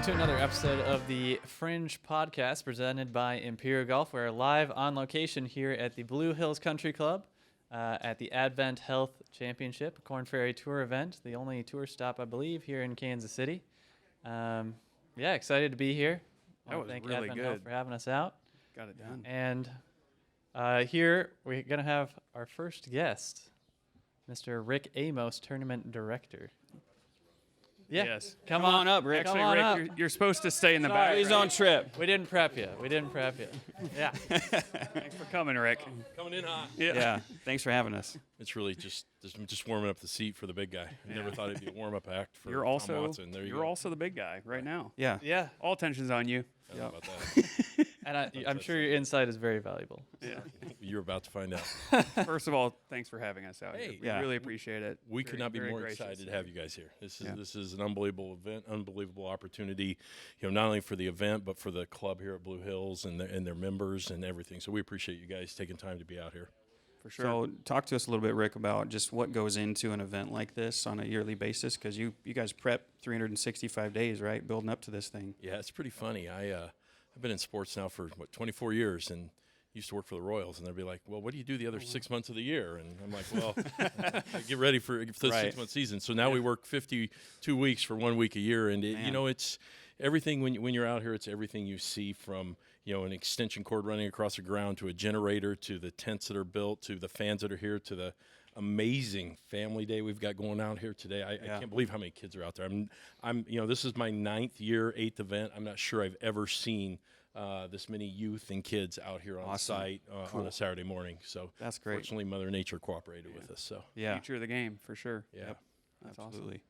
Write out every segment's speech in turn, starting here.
to another episode of the Fringe Podcast presented by Imperial Golf. We're live on location here at the Blue Hills Country Club at the Advent Health Championship, Korn Ferry Tour event, the only tour stop, I believe, here in Kansas City. Excited to be here. That was thank really Advent good. Health for having us out. Got it done. And here we're going to have our first guest, Mr. Rick Amos, Tournament Director. Yeah. Yes. Come on up, Rick. Come Actually, on Rick, up. You're supposed to stay in the Sorry. back. He's on trip. We didn't prep you. Yeah. Thanks for coming, Rick. Coming in hot. Yeah. Thanks for having us. It's really just warming up the seat for the big guy. I never thought it'd be a warm-up act for You're Tom also Watson. There you're go. also the big guy right now. Yeah. All attention's on you. I don't know about that. And I'm sure your insight is very valuable. Yeah. You're about to find out. First of all, thanks for having us out here. Hey. We Yeah. really appreciate it. We could not be Very more gracious. excited to have you guys here. This is Yeah. this is an unbelievable event, unbelievable opportunity. Not only for the event, but for the club here at Blue Hills and their members and everything. So we appreciate you guys taking time to be out here. For sure. So talk to us a little bit, Rick, about just what goes into an event like this on a yearly basis, because you guys prep 365 days, right, building up to this thing. Yeah, it's pretty funny. I've been in sports now for 24 years and used to work for the Royals, and they'd be like, "Well, what do you do the other 6 months of the year?" And I'm like, "Well, get ready for the Right. 6-month season." So now we work 52 weeks for 1 week a year, and it's everything. When you're out here, it's everything you see from an extension cord running across the ground to a generator to the tents that are built to the fans that are here to the amazing family day we've got going out here today. I can't believe how many kids are out there. This is my 9th year, 8th event. I'm not sure I've ever seen this many youth and kids out here on site on a Saturday morning. So That's great. Fortunately, Mother Nature cooperated with us. So Yeah, Future of the game, for sure. yeah. That's absolutely. awesome.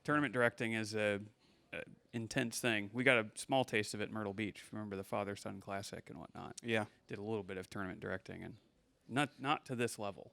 Tournament directing is a intense thing. We got a small taste of it in Myrtle Beach. Remember the Father-Son Classic and whatnot. Yeah, Did a little bit of tournament directing, and not to this level.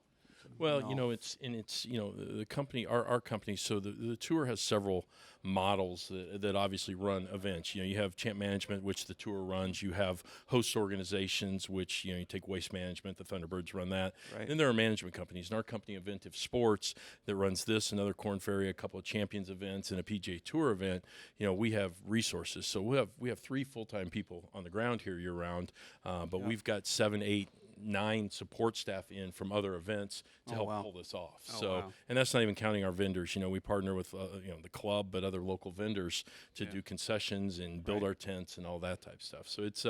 Well, No. it's the company, our company. So the tour has several models that obviously run events. You have Champ Management, which the tour runs. You have host organizations, which you take Waste Management. The Thunderbirds run that. Right. Then there are management companies. And our company, Inventive Sports, that runs this, another Korn Ferry, a couple of Champions events, and a PGA Tour event. We have resources. So we have 3 full-time people on the ground here year round, but we've got 7, 8, 9 support staff in from other events to help pull this off. And that's not even counting our vendors. We partner with the club, but other local vendors to do concessions and build our tents and all that type of stuff. So it's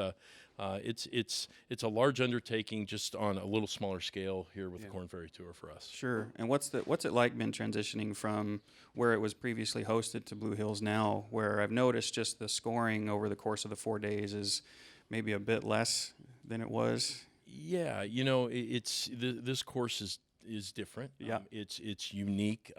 a large undertaking just on a little smaller scale here with the Korn Ferry Tour for us. sure. And what's it like been transitioning from where it was previously hosted to Blue Hills now, where I've noticed just the scoring over the course of the 4 days is maybe a bit less than it was? Yeah, this course is different. Yeah. It's unique.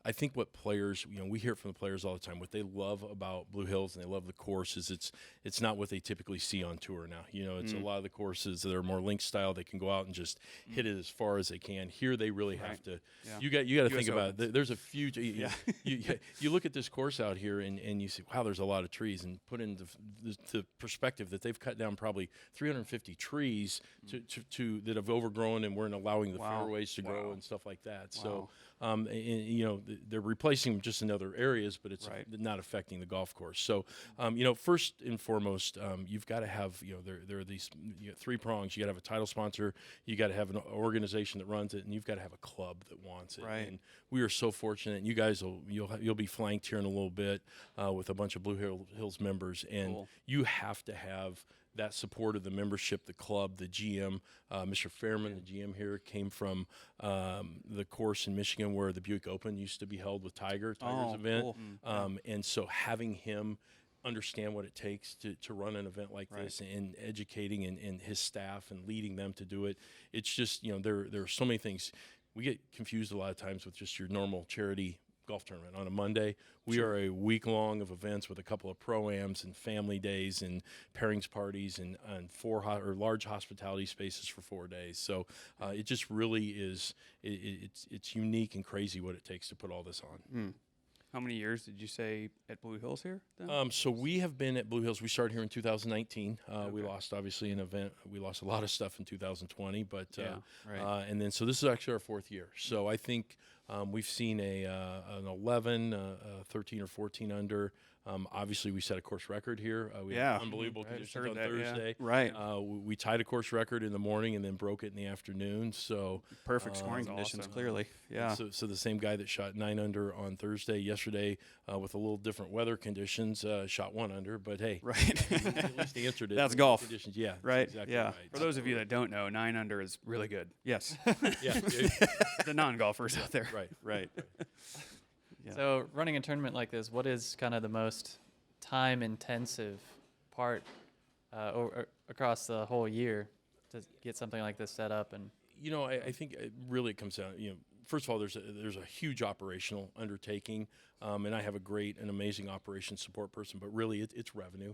I think what players, we hear it from the players all the time. What they love about Blue Hills and they love the course is it's not what they typically see on tour now. It's a lot of the courses that are more link style. They can go out and just hit it as far as they can. Here they really have to. Yeah. You got to think about it. There's a few. You look at this course out here and you see, wow, there's a lot of trees. And put in the perspective that they've cut down probably 350 trees to that have overgrown and weren't allowing the fairways to grow and stuff like that. So. They're replacing them just in other areas, but it's not affecting the golf course. So, first and foremost, you've got to have, there are these 3 prongs. You got to have a title sponsor, you got to have an organization that runs it, and you've got to have a club that wants it. Right. And we are so fortunate. And you guys you'll be flanked here in a little bit with a bunch of Blue Hills members, and you have to have that support of the membership, the club, the GM. Mr. Fairman, the GM here, came from the course in Michigan where the Buick Open used to be held with Tiger's event. Cool. And so having him understand what it takes to run an event like this and educating and his staff and leading them to do it, it's just, there are so many things. We get confused a lot of times with just your normal charity golf tournament on a Monday. We are a week long of events with a couple of pro-ams and family days and pairings parties and 4 large hospitality spaces for 4 days. So it just really is. It's unique and crazy what it takes to put all this on. How many years did you say at Blue Hills here? Then? So we have been at Blue Hills. We started here in 2019. We lost, obviously, an event. We lost a lot of stuff in 2020, but and then so this is actually our 4th year. So I think we've seen an 11, 13 or 14 under, Obviously, we set a course record here. We Yeah. had unbelievable Right, conditions heard on that, yeah. Thursday. Right. We tied a course record in the morning and then broke it in the afternoon. So Perfect scoring That's conditions, awesome. clearly. Yeah. So the same guy that shot 9 under on Thursday, yesterday, with a little different weather conditions, shot 1 under. But hey, Right. at least he answered it. That's in golf. Conditions. Yeah. that's Right, Exactly yeah. Right. For those of you that don't know, 9 under is really good. Yes. yeah. The non-golfers out there. Right. Right. Yeah. So running a tournament like this, what is kind of the most time-intensive part across the whole year to get something like this set up? And I think it really comes down. First of all, there's a huge operational undertaking, and I have an amazing operations support person. But really, it's revenue.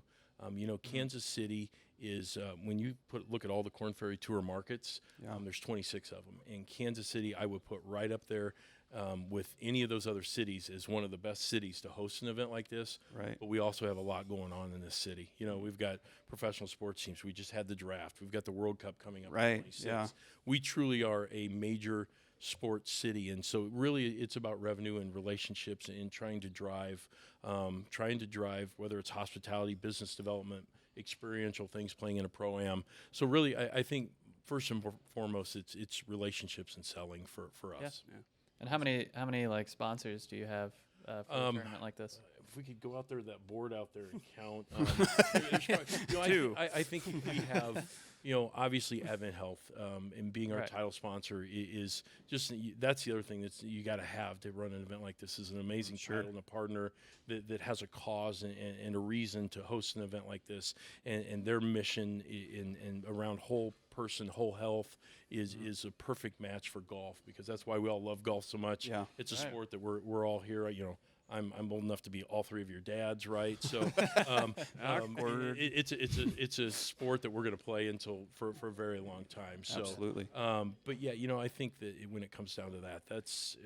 Kansas City is when you look at all the Korn Ferry Tour markets. There's 26 of them, and Kansas City I would put right up there with any of those other cities as one of the best cities to host an event like this. Right. But we also have a lot going on in this city. We've got professional sports teams. We just had the draft. We've got the World Cup coming up. Right, In 26. yeah. We truly are a major sports city, and so really it's about revenue and relationships and trying to drive whether it's hospitality, business development, experiential things, playing in a pro-am. So really I think first and foremost it's relationships and selling for us. Yeah. and how many like sponsors do you have for a tournament like this? If we could go out there to that board out there and count, Two. I think we have, obviously Advent Health and being our Right. title sponsor is just that's the other thing that you got to have to run an event like this is an amazing title and a partner that has a cause and a reason to host an event like this, and their mission in around whole person, whole health is a perfect match for golf, because that's why we all love golf so much. Yeah. It's a Right. sport that we're all here. I'm old enough to be all three of your dads, right? So Awkward. it's a sport that we're going to play for a very long time. So, Absolutely. but yeah, I think that when it comes down to that, that's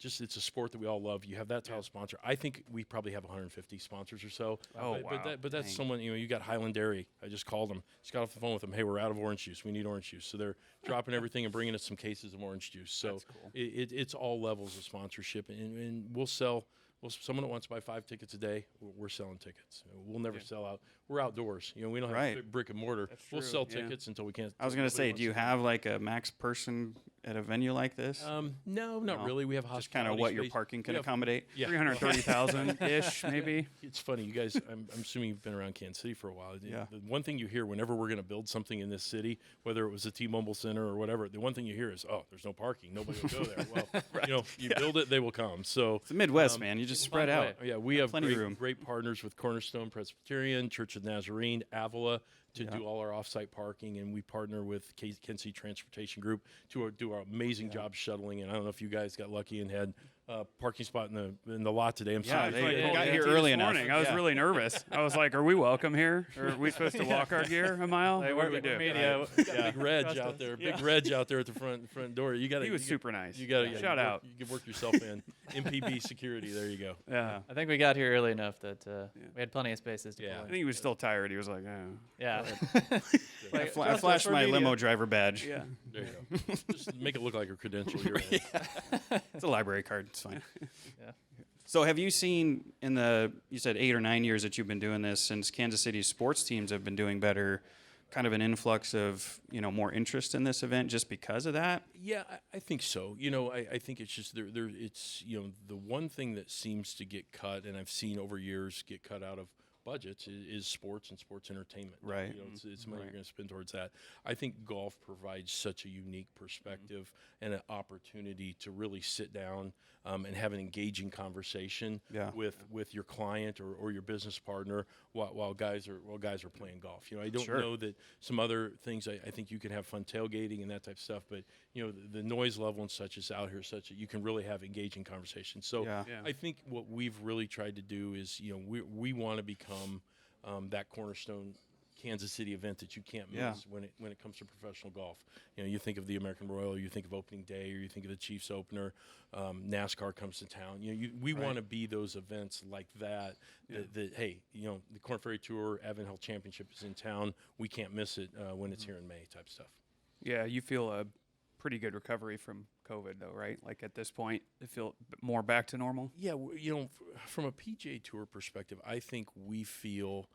it's a sport that we all love. You have that title sponsor. I think we probably have 150 sponsors or so. Oh, but, wow. But that's Dang. someone, you got Highland Dairy. I just called them. Just got off the phone with them. Hey, we're out of orange juice. We need orange juice. So they're dropping everything and bringing us some cases of orange juice. So That's cool. it's all levels of sponsorship. And we'll sell. Someone that wants to buy 5 tickets a day, we're selling tickets. We'll never sell out. We're outdoors. We don't have Right. brick and mortar. That's We'll true, sell yeah. tickets until we can't. I was going to nobody say, wants do you to. have like a max person at a venue like this? No, not No. really. We have Just kind of hospitality what your space. parking can We have- accommodate? Yeah. 330,000-ish, maybe. It's funny, you guys. I'm assuming you've been around Kansas City for a while. Yeah. The one thing you hear whenever we're going to build something in this city, whether it was a T-Mobile Center or whatever, the one thing you hear is, "Oh, there's no parking. Nobody will go there." Well, you build it, they will come. So It's the Midwest, man. You just spread fun out. way. yeah, we have Plenty of room. great partners with Cornerstone Presbyterian, Church of the Nazarene, Avila to do all our off-site parking, and we partner with Kansas City Transportation Group to do our amazing job shuttling. And I don't know if you guys got lucky and had a parking spot in the lot today. I'm Yeah, sorry. they I got told here Nancy early this enough. morning. I was Yeah. really nervous. I was like, "Are we welcome here? Or are we supposed to walk our gear a mile? Like, What do we're we do?" media. Big Reg Trust out us. there, big Reg out there at the front door. You got He was super nice. You got to Shout out. You can work yourself in. MPB security. There you go. Yeah. I think we got here early enough that we had plenty of spaces to Yeah. I pull think he was still tired. He was like, "Oh." Yeah. I flashed my limo driver badge. Yeah. There you go. Just make it look like a credential. You're in. It's a library card. It's fine. Yeah. So have you seen you said 8 or 9 years that you've been doing this, since Kansas City's sports teams have been doing better, kind of an influx of, more interest in this event just because of that? Yeah, I think so. I think it's just it's the one thing that seems to get cut, and I've seen over years get cut out of budgets is sports and sports entertainment. Right. It's money you're going to spend towards that. I think golf provides such a unique perspective and an opportunity to really sit down and have an engaging conversation with your client or your business partner while guys are playing golf. I don't know that some other things. I think you can have fun tailgating and that type of stuff, but the noise level and such is out here such that you can really have engaging conversations. So Yeah. I think what we've really tried to do is we want to become that cornerstone Kansas City event that you can't miss when it comes to professional golf. You think of the American Royal, you think of opening day, or you think of the Chiefs opener. NASCAR comes to town. We want to be those events like that. That hey, the Korn Ferry Tour, Advent Health Championship is in town. We can't miss it when it's here in May. Type stuff. Yeah, you feel a pretty good recovery from COVID, though, right? Like at this point, it feel more back to normal. Yeah, from a PGA Tour perspective, I think we feel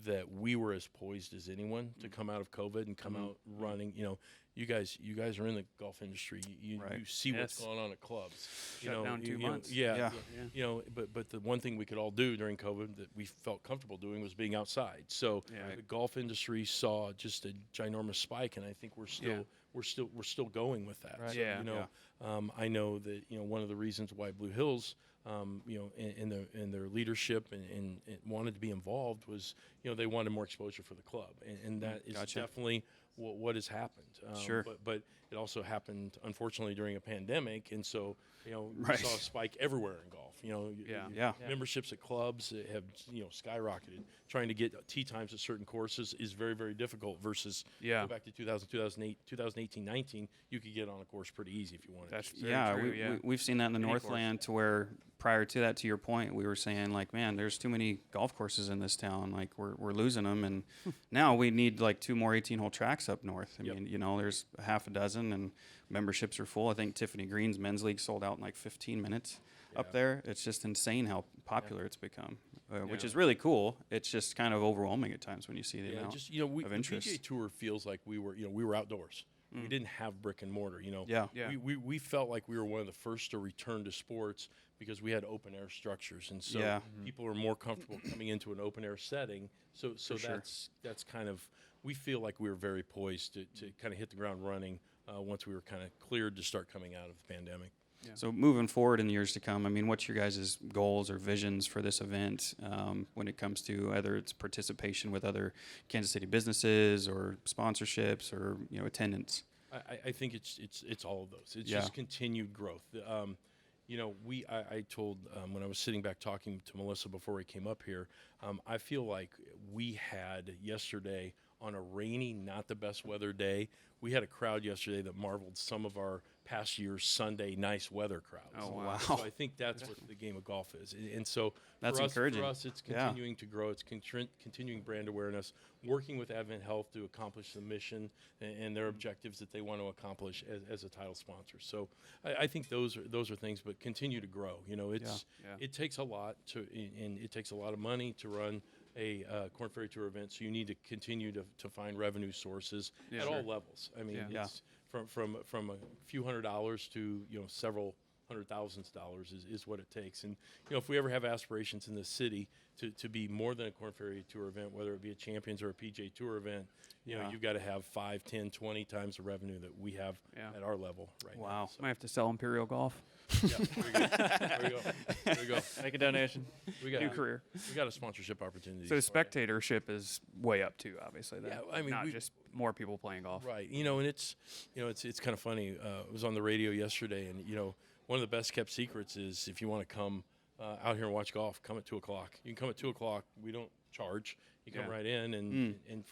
that we were as poised as anyone to come out of COVID and come out running. You guys are in the golf industry. You see what's going on at clubs. Shut down 2 months. Yeah. But the one thing we could all do during COVID that we felt comfortable doing was being outside. So the golf industry saw just a ginormous spike, and I think we're still going with that. Right. So, I know that one of the reasons why Blue Hills, in their leadership and wanted to be involved was they wanted more exposure for the club, and that is definitely what has happened. Sure. But it also happened unfortunately during a pandemic, and so we saw a spike everywhere in golf. Memberships at clubs have skyrocketed. Trying to get tee times at certain courses is very, very difficult versus go back to 2018, 19, you could get on a course pretty easy if you wanted. That's to. We've seen that in the Northland to where prior to that, to your point, we were saying like, man, there's too many golf courses in this town. Like we're losing them, and now we need like 2 more 18-hole tracks up north. I mean, there's a half a dozen, and memberships are full. I think Tiffany Green's men's league sold out in like 15 minutes up there. It's just insane how popular it's become, which is really cool. It's just kind of overwhelming at times when you see the amount of interest. The PGA Tour feels like we were outdoors. We didn't have brick and mortar. We felt like we were one of the first to return to sports because we had open air structures, and so people are more comfortable coming into an open air setting. So that's kind of, we feel like we were very poised to kind of hit the ground running once we were kind of cleared to start coming out of the pandemic. Yeah. So moving forward in the years to come, I mean, what's your guys' goals or visions for this event when it comes to either its participation with other Kansas City businesses or sponsorships or attendance? I think it's all of those. It's just continued growth. I told when I was sitting back talking to Melissa before we came up here, I feel like we had yesterday on a rainy, not the best weather day, we had a crowd yesterday that marveled some of our past year's Sunday nice weather crowds. Oh, wow. So I think that's what the game of golf is. And so that's encouraging. For us, it's continuing to grow. It's continuing brand awareness, working with Advent Health to accomplish the mission and their objectives that they want to accomplish as a title sponsor. So I think those are things, but continue to grow. It takes a lot and it takes a lot of money to run a Korn Ferry Tour event, so you need to continue to find revenue sources at all levels. I mean, it's from a few $100s to several $100,000s is what it takes. And if we ever have aspirations in this city to be more than a Korn Ferry Tour event, whether it be a Champions or a PGA Tour event, you've got to have 5, 10, 20 times the revenue that we have at our level right now. Wow. So. Might have to sell Imperial Golf. Yeah, there you go. Make a donation. New career. We got a sponsorship opportunity. So spectatorship is way up too, obviously. Not just more people playing golf. Right. And it's kind of funny. I was on the radio yesterday, and one of the best kept secrets is if you want to come out here and watch golf, come at 2:00. You can come at 2:00. We don't charge. You come right in, and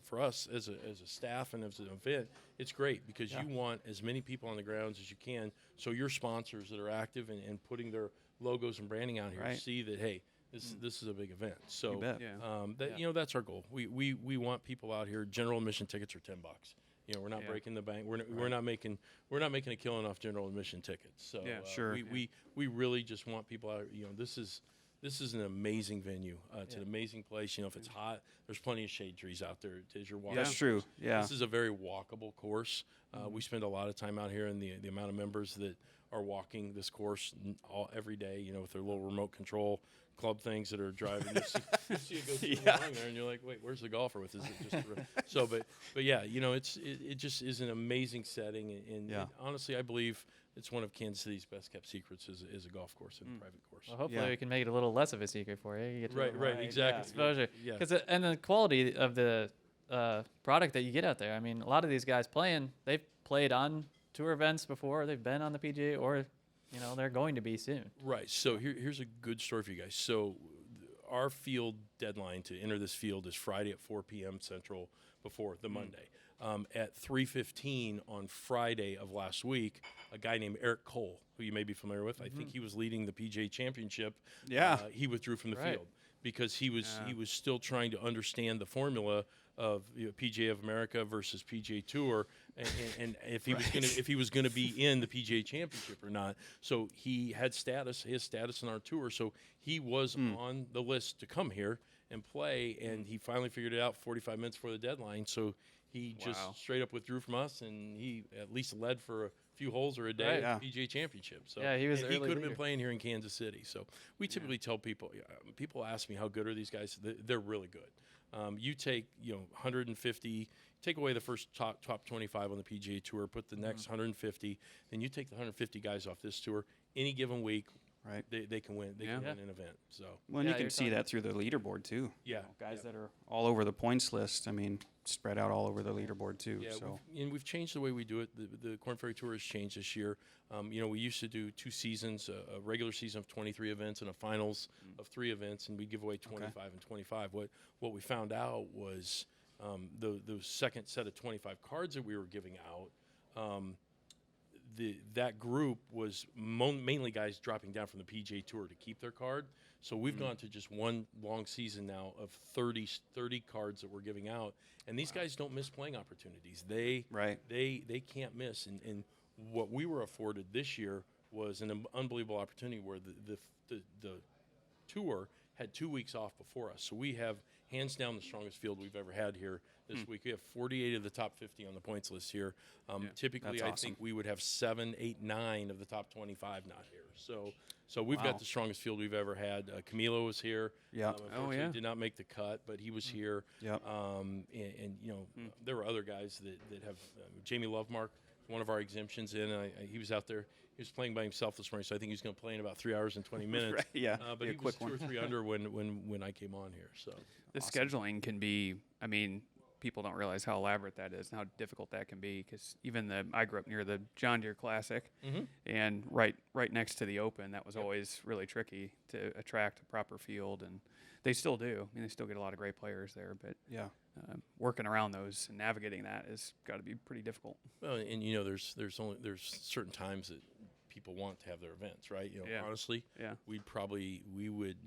for us as a staff and as an event, it's great because you want as many people on the grounds as you can, so your sponsors that are active and putting their logos and branding out here see that, hey, this is a big event. So that's our goal. We want people out here. General admission tickets are $10. We're not breaking the bank. We're not making a killing off general admission tickets. So we really just want people out. This is an amazing venue. It's an amazing place. If it's hot, there's plenty of shade trees out there as you're walking. That's true. Yeah. This is a very walkable course. We spend a lot of time out here, and the amount of members that are walking this course every day, with their little remote control club things that are driving. You see it go through along there, and you're like, wait, where's the golfer with? Is it just so? But it just is an amazing setting, and honestly, I believe it's one of Kansas City's best kept secrets is a golf course and a private course. Well, hopefully we can make it a little less of a secret for you. You get right, exactly. Exposure. And the quality of the product that you get out there. I mean, a lot of these guys they've played on tour events before. They've been on the PGA, or they're going to be soon. Right. So here's a good story for you guys. So our field deadline to enter this field is Friday at 4 p.m. Central before the Monday. At 3:15 on Friday of last week, a guy named Eric Cole, who you may be familiar with, I think he was leading the PGA Championship. Yeah, he withdrew from the field because he was still trying to understand the formula PGA of America versus PGA Tour, and if he was gonna be in the PGA Championship or not. So he had his status on our tour, so he was on the list to come here and play, and he finally figured it out 45 minutes before the deadline. So he just straight up withdrew from us, and he at least led for a few holes or a day at the PGA Championship. So he was. And he could have been playing here in Kansas City. So we typically tell people, people ask me how good are these guys. They're really good. You take 150, take away the first top 25 on the PGA Tour, put the next 150, then you take the 150 guys off this tour. Any given week, Right. They can win. They can win an event. So Well, and you can see that through the leaderboard too. Yeah. Guys that are all over the points list. I mean, spread out all over the leaderboard too. Yeah, so we've changed the way we do it. The Korn Ferry Tour has changed this year. We used to do 2 seasons, a regular season of 23 events and a finals of 3 events, and we give away 25 and 25. What we found out was the second set of 25 cards that we were giving out. That group was mainly guys dropping down from the PGA Tour to keep their card. So we've gone to just one long season now of 30 cards that we're giving out, and these guys don't miss playing opportunities. They can't miss. And what we were afforded this year was an unbelievable opportunity where the tour had 2 weeks off before us. So we have hands down the strongest field we've ever had here this week. We have 48 of the top 50 on the points list here. Typically, I think we would have 7, 8, 9 of the top 25 not here. So we've got the strongest field we've ever had. Camilo was here. Yeah. Unfortunately, did not make the cut, but he was here. Yep. There were other guys that have Jamie Lovemark, one of our exemptions in. He was out there. He was playing by himself this morning, so I think he's going to play in about 3 hours and 20 minutes. Right, yeah, but he was 2 or 3 under when I came on here. So the scheduling can be. I mean, people don't realize how elaborate that is and how difficult that can be. Because even I grew up near the John Deere Classic, and right next to the Open, that was always really tricky to attract a proper field, and they still do. I mean, they still get a lot of great players there, but working around those and navigating that has got to be pretty difficult. Well, and there's certain times that people want to have their events, right? Honestly, we would,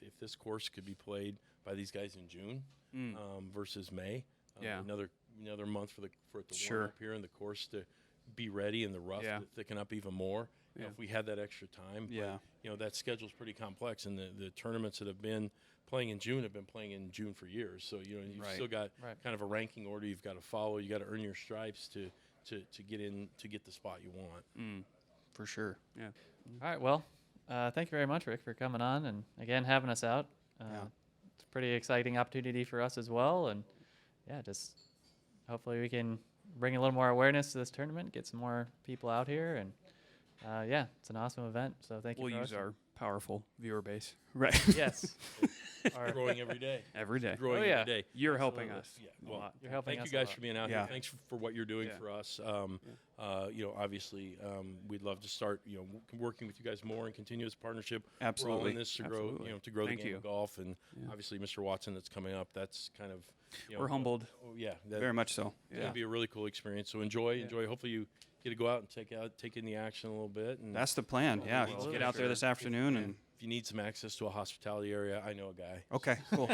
if this course could be played by these guys in June versus May, another month for it to warm up here and the course to be ready and the rough to thicken up even more. If we had that extra time, but, that schedule's pretty complex, and the tournaments that have been playing in June have been playing in June for years. So you've still got kind of a ranking order you've got to follow. You got to earn your stripes to get the spot you want. For sure. Yeah. All right. Well, thank you very much, Rick, for coming on and again having us out. It's a pretty exciting opportunity for us as well, and just hopefully we can bring a little more awareness to this tournament, get some more people out here, and it's an awesome event. So thank you. We'll use our powerful viewer base. Right. Yes. Growing every day. Every day. Growing every day. You're helping us. Yeah. A Well, lot. You're helping thank us you a guys lot. for being out here. Thanks for what you're doing for us. Obviously, we'd love to start, working with you guys more and continue this partnership. Absolutely. We're all in this to grow, to grow the Thank game you. of golf, and obviously, Mr. Watson that's coming up. That's kind of, We're humbled. Very much so. It's going to be a really cool experience. So enjoy. Hopefully, you get to go out and take in the action a little bit. And That's the plan. Yeah. Absolutely. Get out there this afternoon and. if you need some access to a hospitality area, I know a guy. Okay. Cool.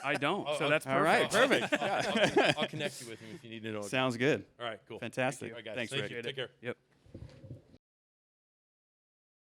I don't, so that's all right. perfect. Perfect. I'll connect you with him if you need to know. Sounds good. All right. Cool. Fantastic. All right, guys. Thanks, Thank Rick. you. Take care. Yep.